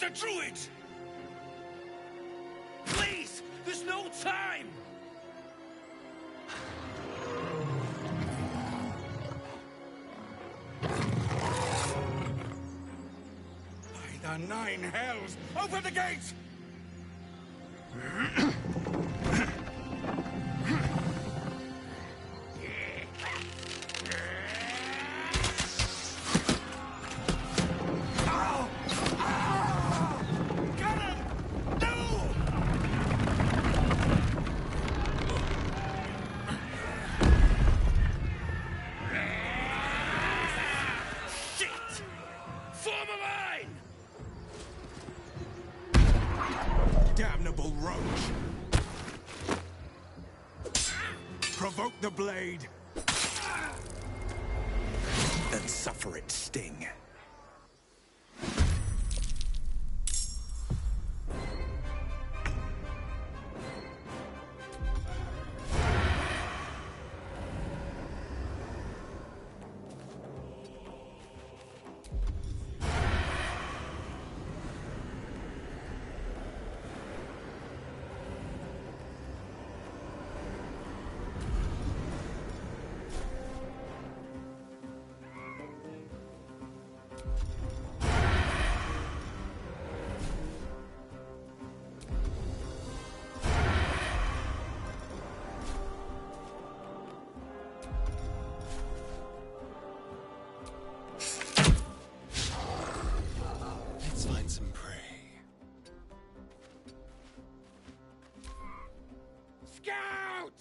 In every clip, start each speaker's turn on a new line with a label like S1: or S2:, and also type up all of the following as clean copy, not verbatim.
S1: the druid! Please! There's no time! By the 9 hells! Open the gate! Damnable roach! Provoke the blade! Then suffer its sting. Scout!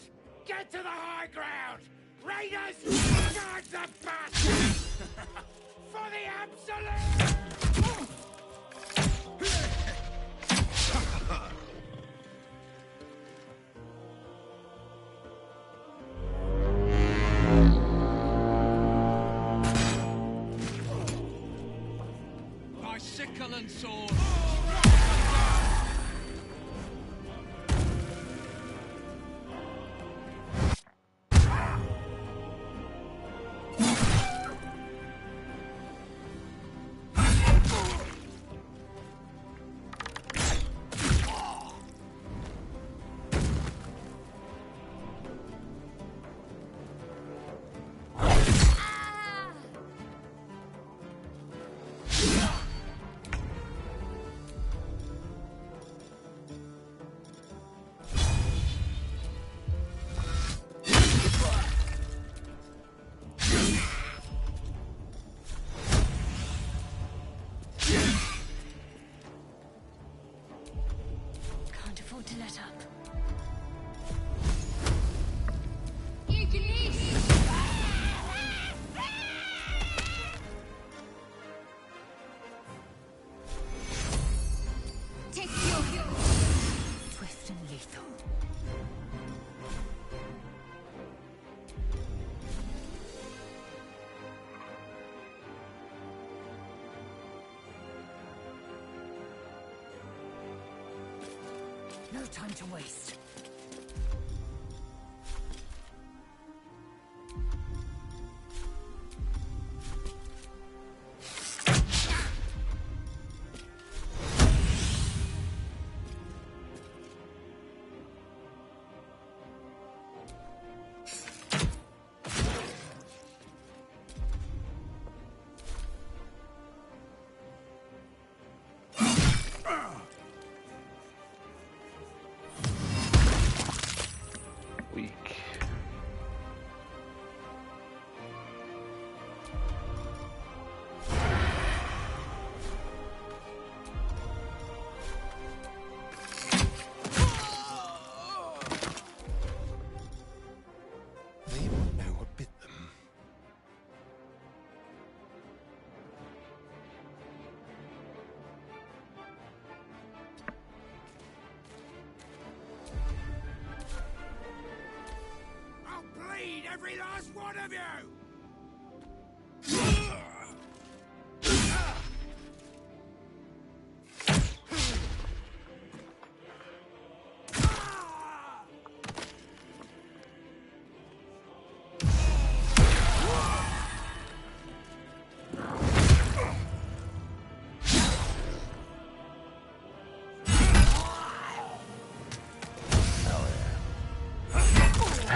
S1: Get to the high ground! Raiders! Guard the bastard! For the absolute!
S2: My sickle and sword!
S3: To let up. Take your hit. Swift and lethal. No time to waste.
S1: Every last one of you!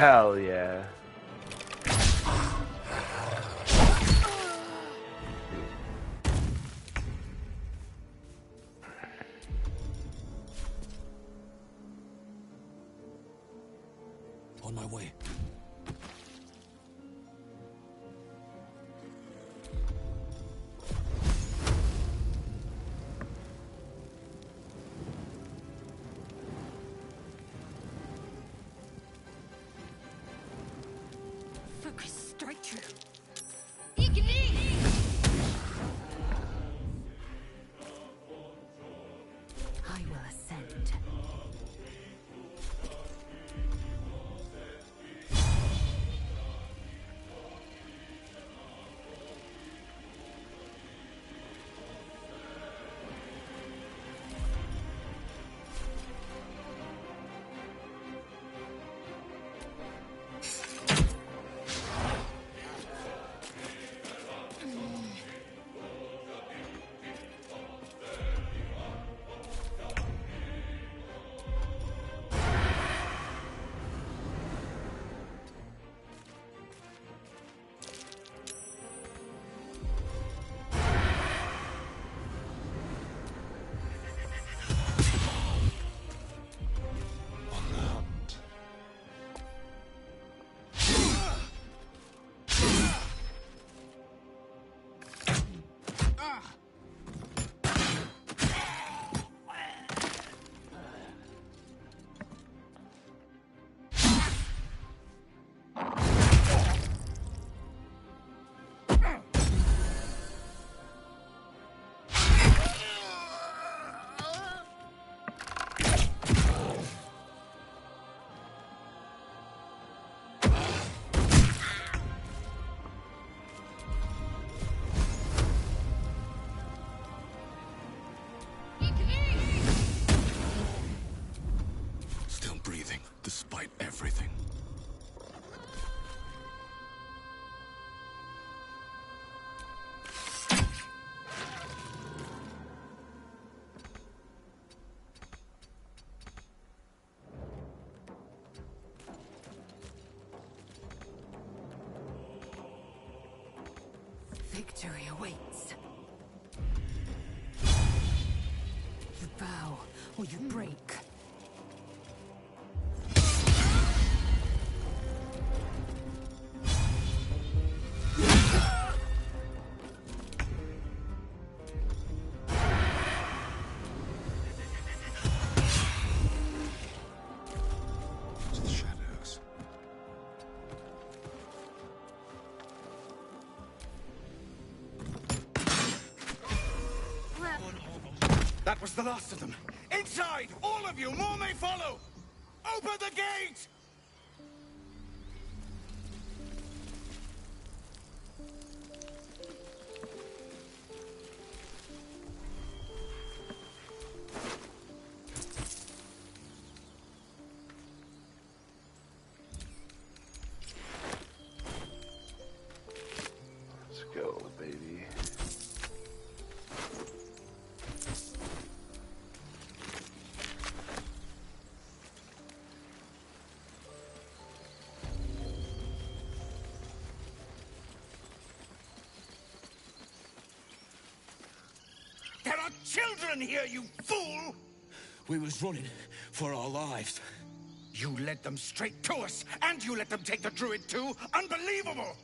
S4: Hell yeah.
S5: On my way.
S3: Focus, straight through. I will ascend.
S5: Still breathing, despite everything.
S3: Victory awaits. You bow or you break.
S5: To the shadows.
S1: That was the last of them. Inside! All of you! More may follow! Open the gate!
S4: Let's go, baby.
S1: There are children here, you fool!
S5: We was running for our lives.
S1: You led them straight to us, and you let them take the druid too? Unbelievable!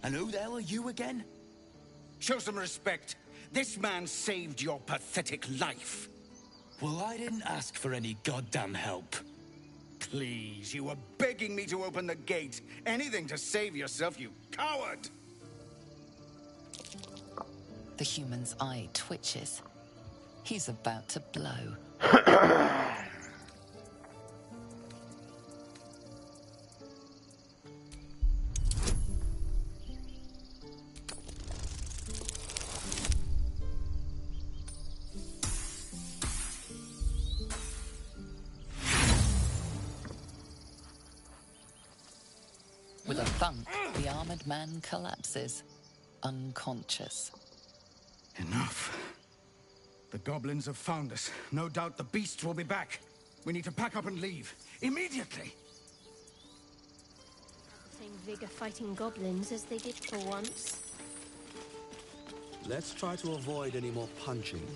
S5: And who the hell are you again?
S1: Show some respect. This man saved your pathetic life.
S5: Well, I didn't ask for any goddamn help.
S1: Please, you were begging me to open the gate. Anything to save yourself, you coward!
S3: The human's eye twitches. He's about to blow. thunk, the armored man collapses, unconscious.
S1: Enough. The goblins have found us. No doubt the beasts will be back. We need to pack up and leave. Immediately!
S6: Same vigor fighting goblins as they did for once.
S7: Let's try to avoid any more punching.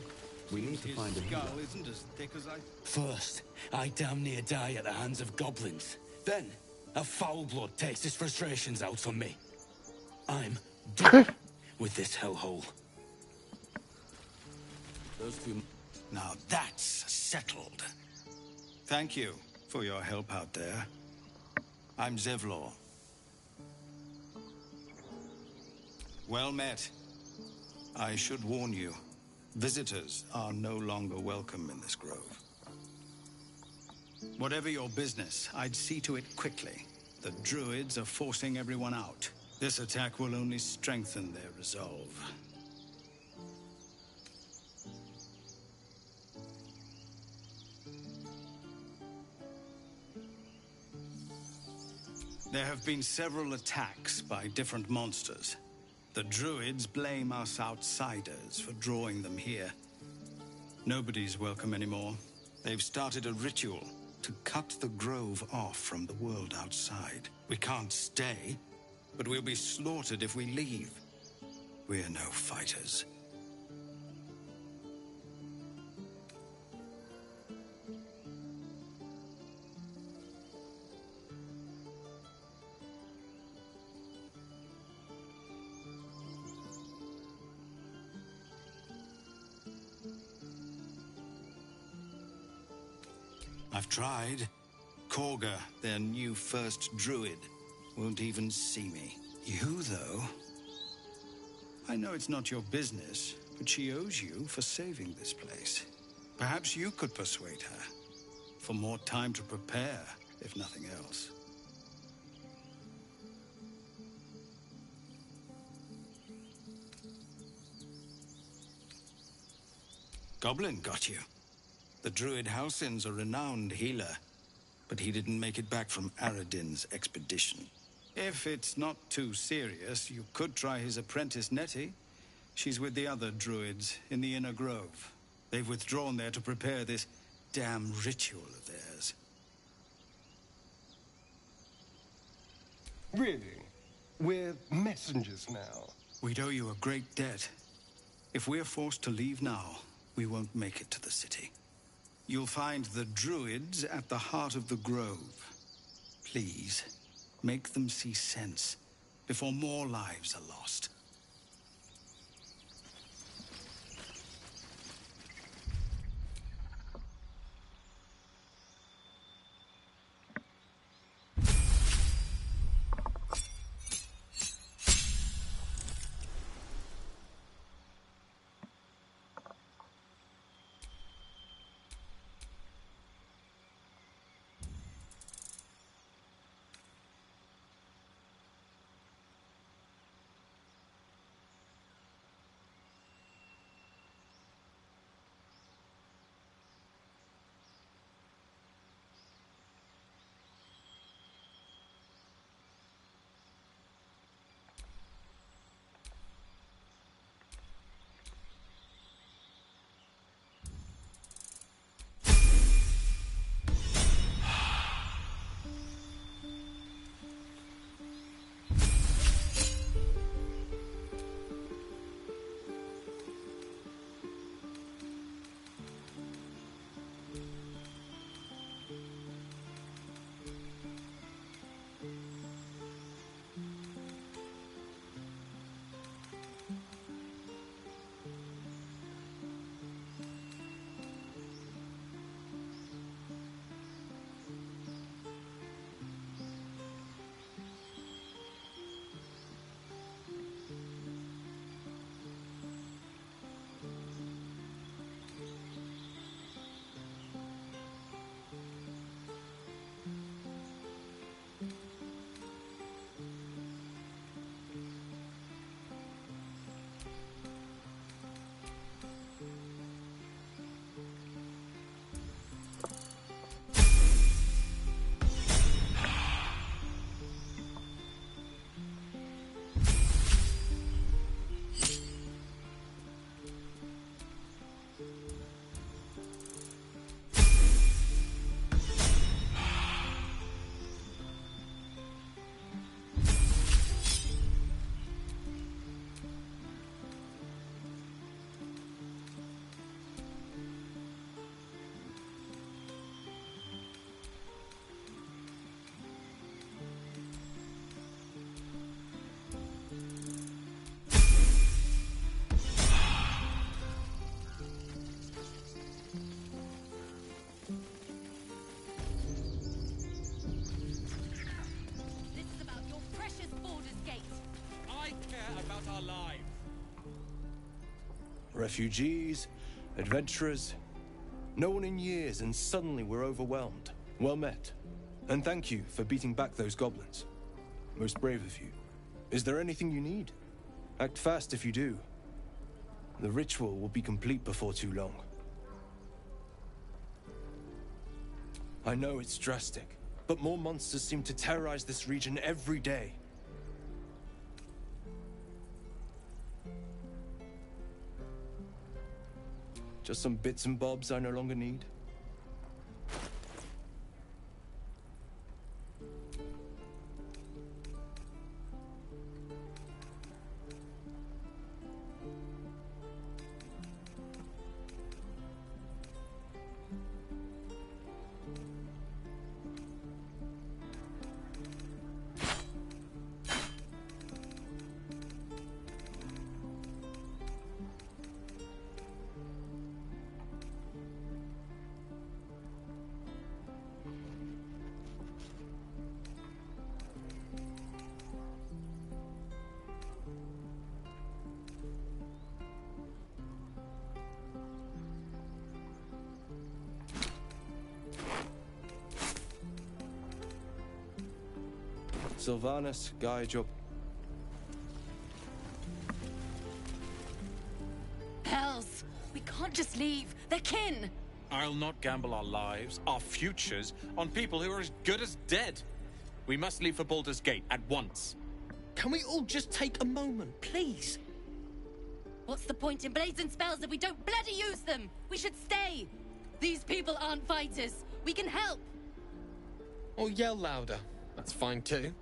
S7: We need to find a healer.
S2: Skull isn't as thick as I...
S5: First, I damn near die at the hands of goblins. Then, a foul blood takes his frustrations out on me. I'm done with this hellhole.
S7: Those two...
S1: Now that's settled. Thank you for your help out there. I'm Zevlor. Well met. I should warn you, visitors are no longer welcome in this grove. Whatever your business, I'd see to it quickly. The druids are forcing everyone out. This attack will only strengthen their resolve. There have been several attacks by different monsters. The druids blame us outsiders for drawing them here. Nobody's welcome anymore. They've started a ritual to cut the grove off from the world outside. We can't stay, but we'll be slaughtered if we leave. We're no fighters. I've tried. Korga, their new first druid, won't even see me. You, though? I know it's not your business, but she owes you for saving this place. Perhaps you could persuade her. For more time to prepare, if nothing else. Goblin got you. The druid Halsin's a renowned healer, but he didn't make it back from Aradin's expedition. If it's not too serious, you could try his apprentice Nettie. She's with the other druids in the Inner Grove. They've withdrawn there to prepare this damn ritual of theirs.
S8: Really? We're messengers now.
S1: We'd owe you a great debt. If we're forced to leave now, we won't make it to the city. You'll find the druids at the heart of the grove. Please, make them see sense before more lives are lost.
S2: alive.
S9: Refugees, adventurers, no one in years, and suddenly we're overwhelmed. Well met. And thank you for beating back those goblins. Most brave of you. Is there anything you need? Act fast if you do. The ritual will be complete before too long. I know it's drastic, but more monsters seem to terrorize this region every day. Just some bits and bobs I no longer need. Sylvanus, guide your...
S3: Hells! We can't just leave. They're kin!
S10: I'll not gamble our lives, our futures, on people who are as good as dead. We must leave for Baldur's Gate at once.
S11: Can we all just take a moment, please?
S12: What's the point in blazing spells if we don't bloody use them? We should stay. These people aren't fighters. We can help.
S11: Or yell louder. That's fine too.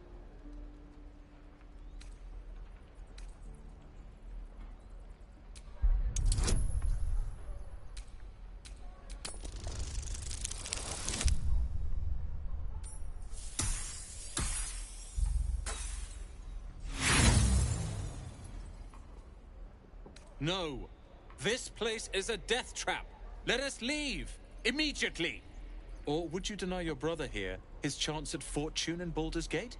S10: No. This place is a death trap. Let us leave. Immediately. Or would you deny your brother here his chance at fortune in Baldur's Gate?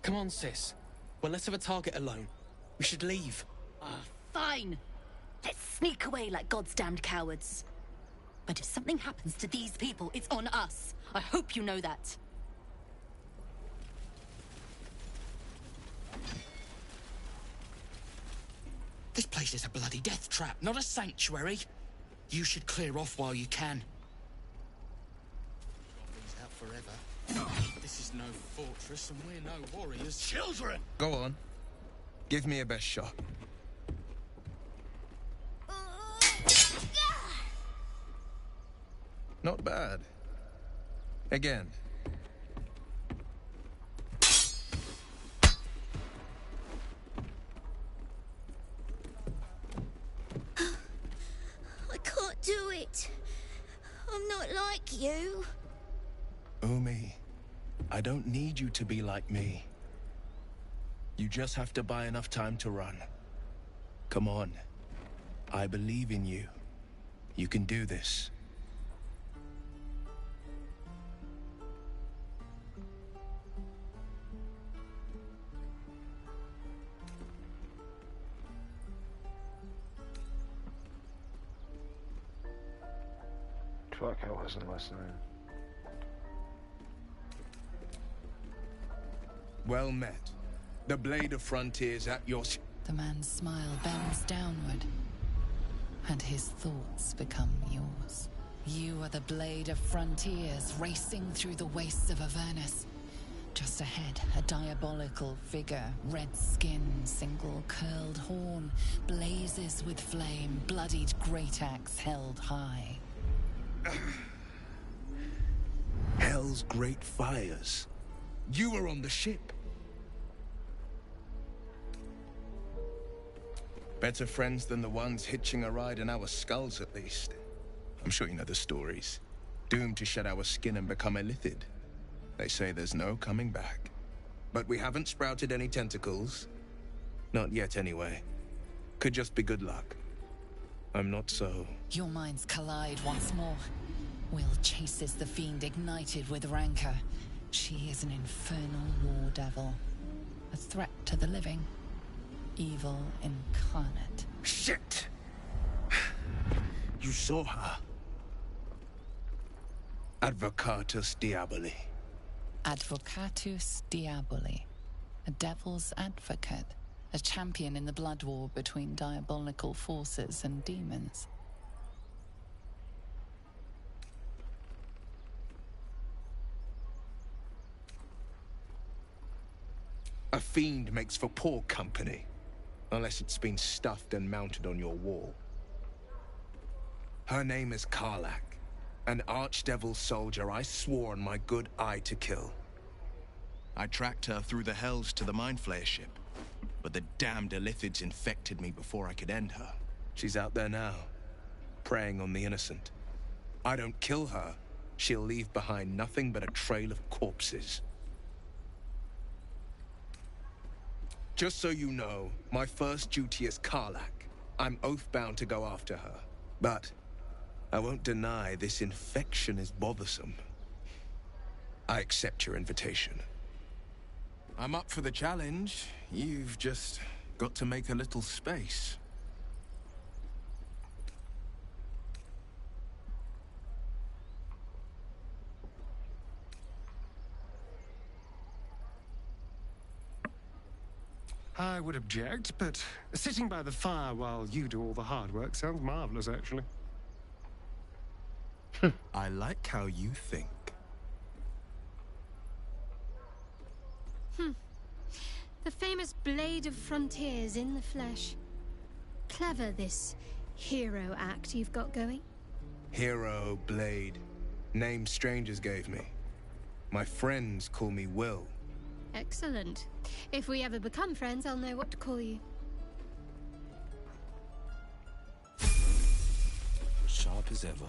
S11: Come on, sis. Well, let's have a target alone. We should leave.
S12: Fine. Let's sneak away like God's damned cowards. But if something happens to these people, it's on us. I hope you know that.
S5: This place is a bloody death trap, not a sanctuary. You should clear off while you can. Goblins out forever. This is no fortress, and we're no warriors. Children!
S8: Go on. Give me a best shot. Not bad. Again.
S6: I can't do it. I'm not like you.
S9: Umi, I don't need you to be like me. You just have to buy enough time to run. Come on. I believe in you. You can do this.
S4: Fuck, I wasn't listening.
S8: Well met. The blade of frontiers at your...
S3: The man's smile bends downward, and his thoughts become yours. You are the blade of frontiers racing through the wastes of Avernus. Just ahead, a diabolical figure, red skin, single curled horn, blazes with flame, bloodied great axe held high.
S8: Hell's great fires. You were on the ship. Better friends than the ones hitching a ride in our skulls, at least. I'm sure you know the stories. Doomed to shed our skin and become illithid. They say there's no coming back. But we haven't sprouted any tentacles. Not yet, anyway. Could just be good luck. I'm not so...
S3: Your minds collide once more. Will chases the fiend ignited with rancor. She is an infernal war devil, a threat to the living, evil incarnate.
S8: Shit! You saw her. Advocatus Diaboli.
S3: Advocatus Diaboli, a devil's advocate, a champion in the blood war between diabolical forces and demons.
S8: A fiend makes for poor company, unless it's been stuffed and mounted on your wall. Her name is Karlach, an archdevil soldier I swore on my good eye to kill. I tracked her through the hells to the Mind Flayer ship, but the damned Illithids infected me before I could end her. She's out there now, preying on the innocent. I don't kill her, she'll leave behind nothing but a trail of corpses. Just so you know, my first duty is Karlach. I'm oath-bound to go after her. But I won't deny this infection is bothersome. I accept your invitation. I'm up for the challenge. You've just got to make a little space.
S13: I would object, but sitting by the fire while you do all the hard work sounds marvelous, actually.
S8: I like how you think.
S6: The famous Blade of Frontiers in the flesh. Clever, this hero act you've got going.
S8: Hero, Blade. Name strangers gave me. My friends call me Will.
S6: Excellent. If we ever become friends, I'll know what to call you.
S9: Sharp as ever.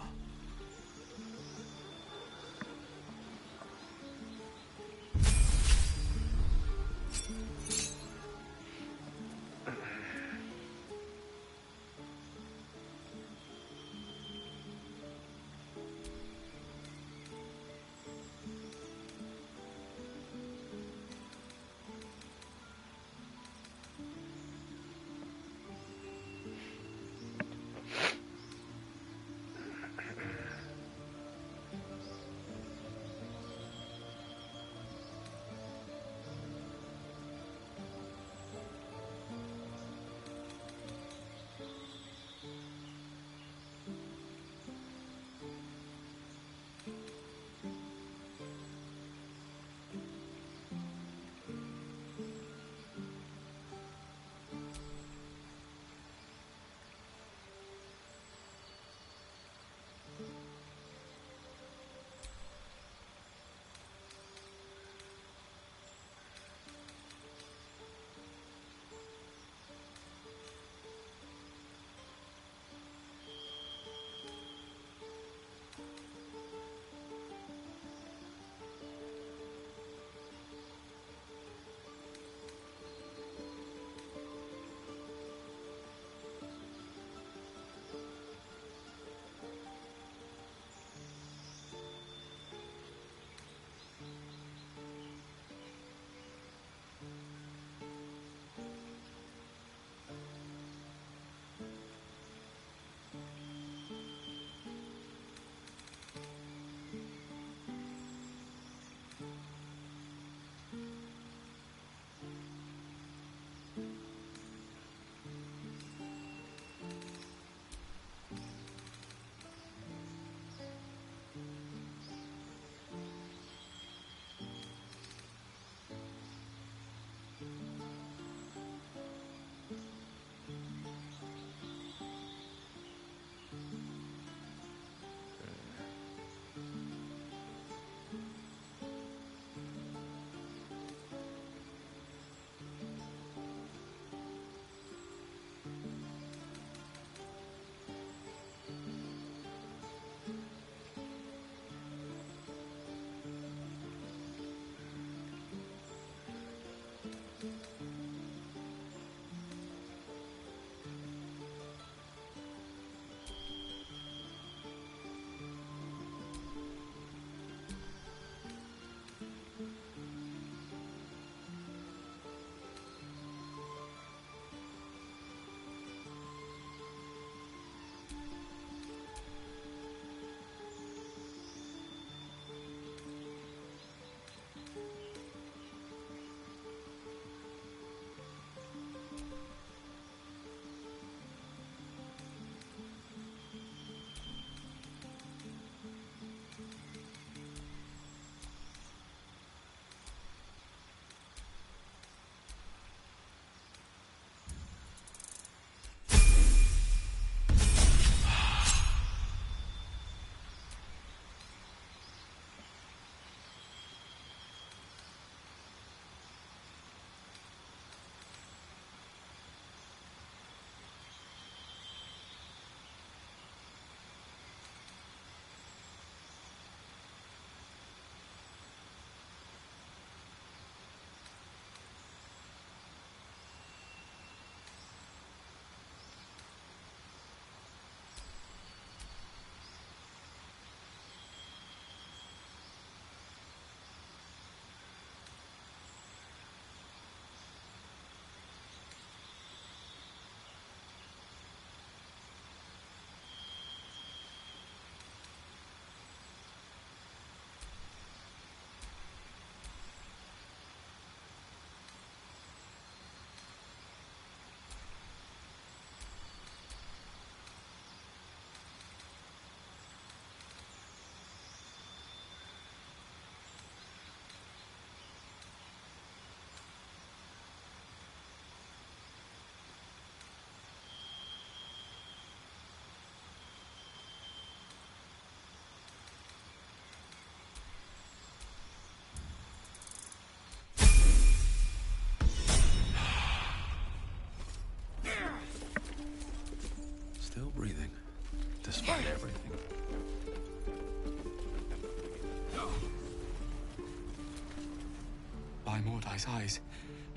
S5: Mordai's eyes.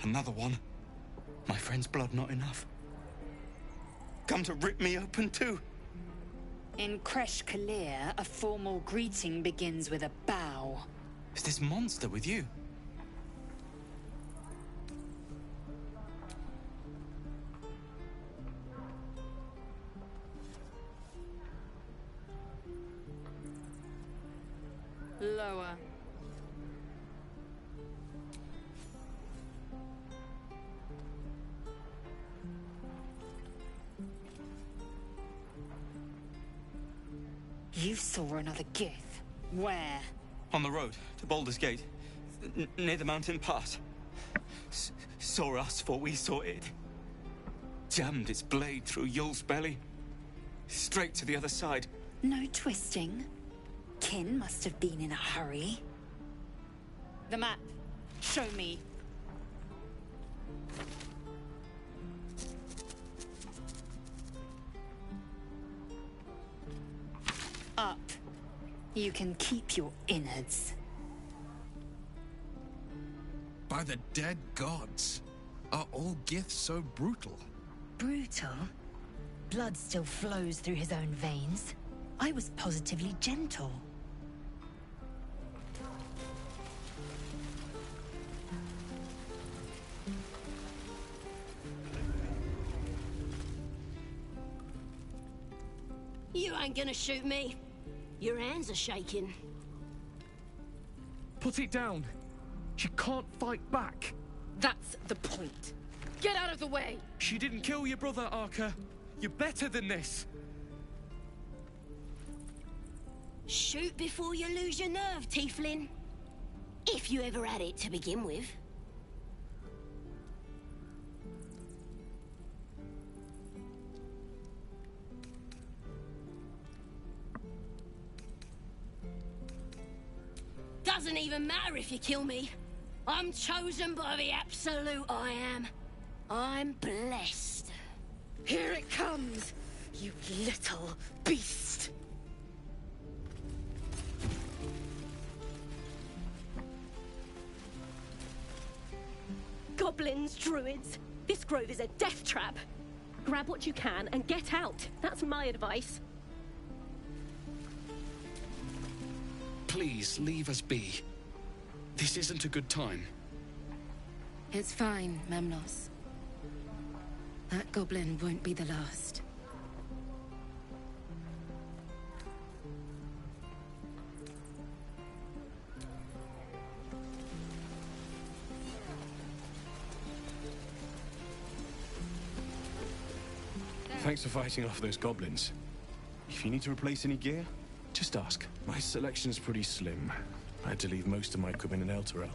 S5: Another one. My friend's blood not enough. Come to rip me open too.
S12: In Kresh Kalir, a formal greeting begins with a bow.
S5: Is this monster with you?
S12: Lower. You saw another Gith. Where?
S5: On the road to Baldur's Gate, near the mountain pass. Saw us, for we saw it. Jammed its blade through Yul's belly. Straight to the other side.
S12: No twisting. Kin must have been in a hurry. The map. Show me. Up. You can keep your innards.
S8: By the dead gods, are all Giths so brutal?
S14: Brutal? Blood still flows through his own veins. I was positively gentle.
S15: You ain't gonna shoot me. Your hands are shaking.
S11: Put it down. She can't fight back.
S16: That's the point. Get out of the way!
S11: She didn't kill your brother, Arca. You're better than this.
S15: Shoot before you lose your nerve, Tiefling. If you ever had it to begin with. Doesn't even matter if you kill me. I'm chosen by the absolute I am. I'm blessed.
S16: Here it comes, you little beast.
S17: Goblins, druids. This grove is a death trap. Grab what you can and get out. That's my advice.
S11: Please, leave us be. This isn't a good time.
S3: It's fine, Memnos. That goblin won't be the last.
S9: Thanks for fighting off those goblins. If you need to replace any gear, just ask. My selection's pretty slim. I had to leave most of my equipment in Elturel.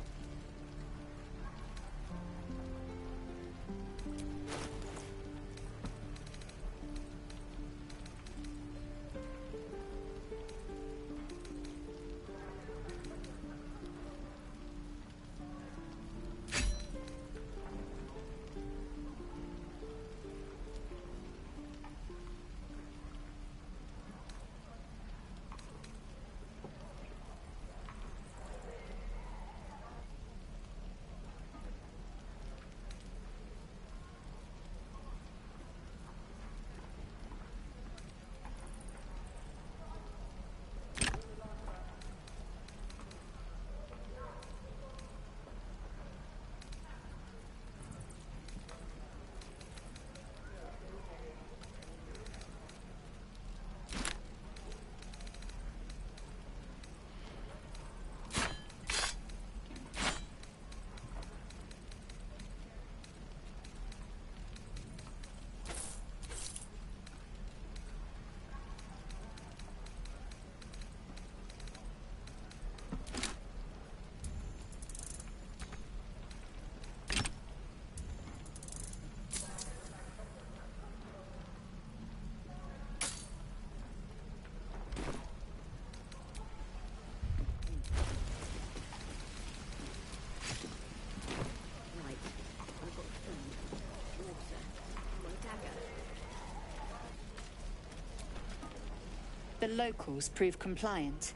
S12: The locals prove compliant.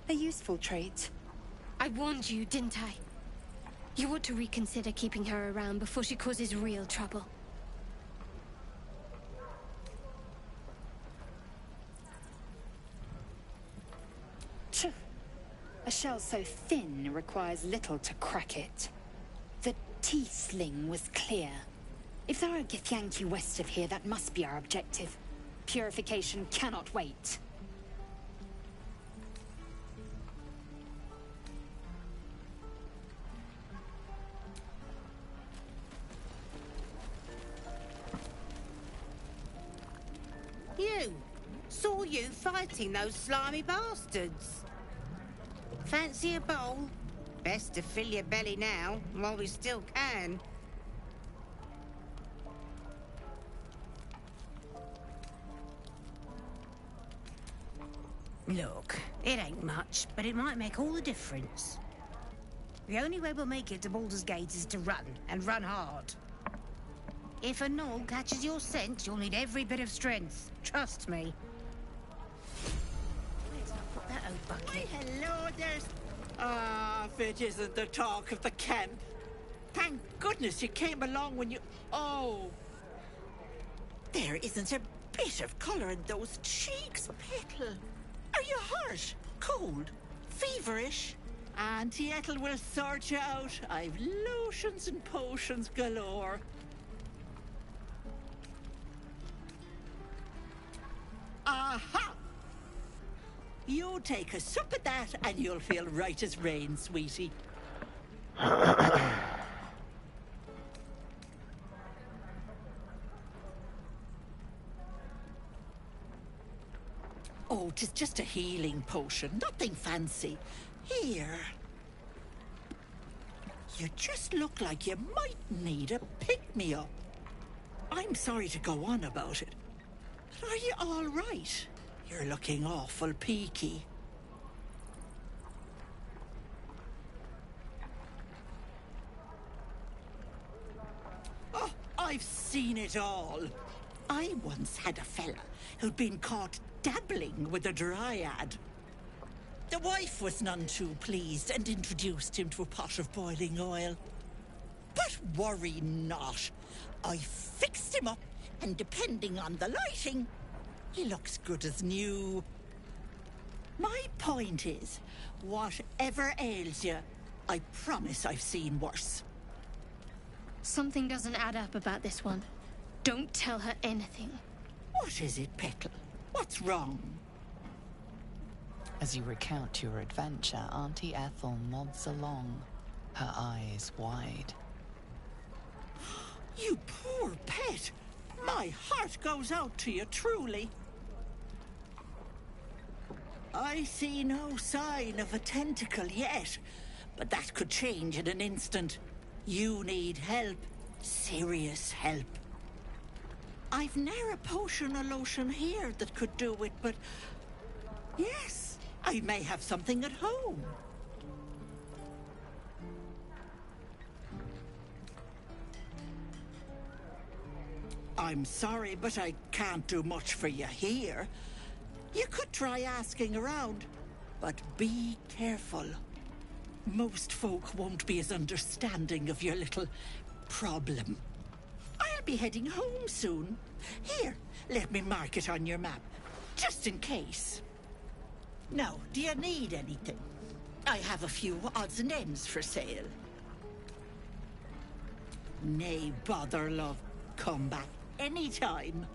S12: A useful trait.
S6: I warned you, didn't I? You ought to reconsider keeping her around before she causes real trouble.
S14: A shell so thin requires little to crack it. The T-sling was clear. If there are Githyanki west of here, that must be our objective. Purification cannot wait.
S18: You! Saw you fighting those slimy bastards. Fancy a bowl? Best to fill your belly now, while we still can. Look, it ain't much, but it might make all the difference. The only way we'll make it to Baldur's Gate is to run, and run hard. If a gnoll catches your scent, you'll need every bit of strength. Trust me. Where's that old bucket?
S19: Why, hello, there's... Ah, if it isn't the talk of the camp. Thank goodness you came along when you... Oh. There isn't a bit of colour in those cheeks, Petal. Are you hurt? Cold? Feverish? Auntie Ethel will sort you out. I've lotions and potions galore. Aha! You take a sup of that and you'll feel right as rain, sweetie. Oh, 'tis just a healing potion, nothing fancy. Here. You just look like you might need a pick-me-up. I'm sorry to go on about it, but are you all right? You're looking awful peaky. Oh, I've seen it all. I once had a fella who'd been caught dabbling with a dryad. The wife was none too pleased and introduced him to a pot of boiling oil. But worry not. I fixed him up, and depending on the lighting, he looks good as new. My point is, whatever ails you, I promise I've seen worse.
S6: Something doesn't add up about this one. Don't tell her anything.
S19: What is it, Petal? What's wrong?
S3: As you recount your adventure, Auntie Ethel nods along, her eyes wide.
S19: You poor pet! My heart goes out to you, truly. I see no sign of a tentacle yet, but that could change in an instant. You need help. Serious help. I've ne'er a potion or lotion here that could do it, but... yes, I may have something at home. I'm sorry, but I can't do much for you here. You could try asking around, but be careful. Most folk won't be as understanding of your little problem. I'll be heading home soon. Here, let me mark it on your map, just in case. Now, do you need anything? I have a few odds and ends for sale. Nay, bother, love. Come back anytime.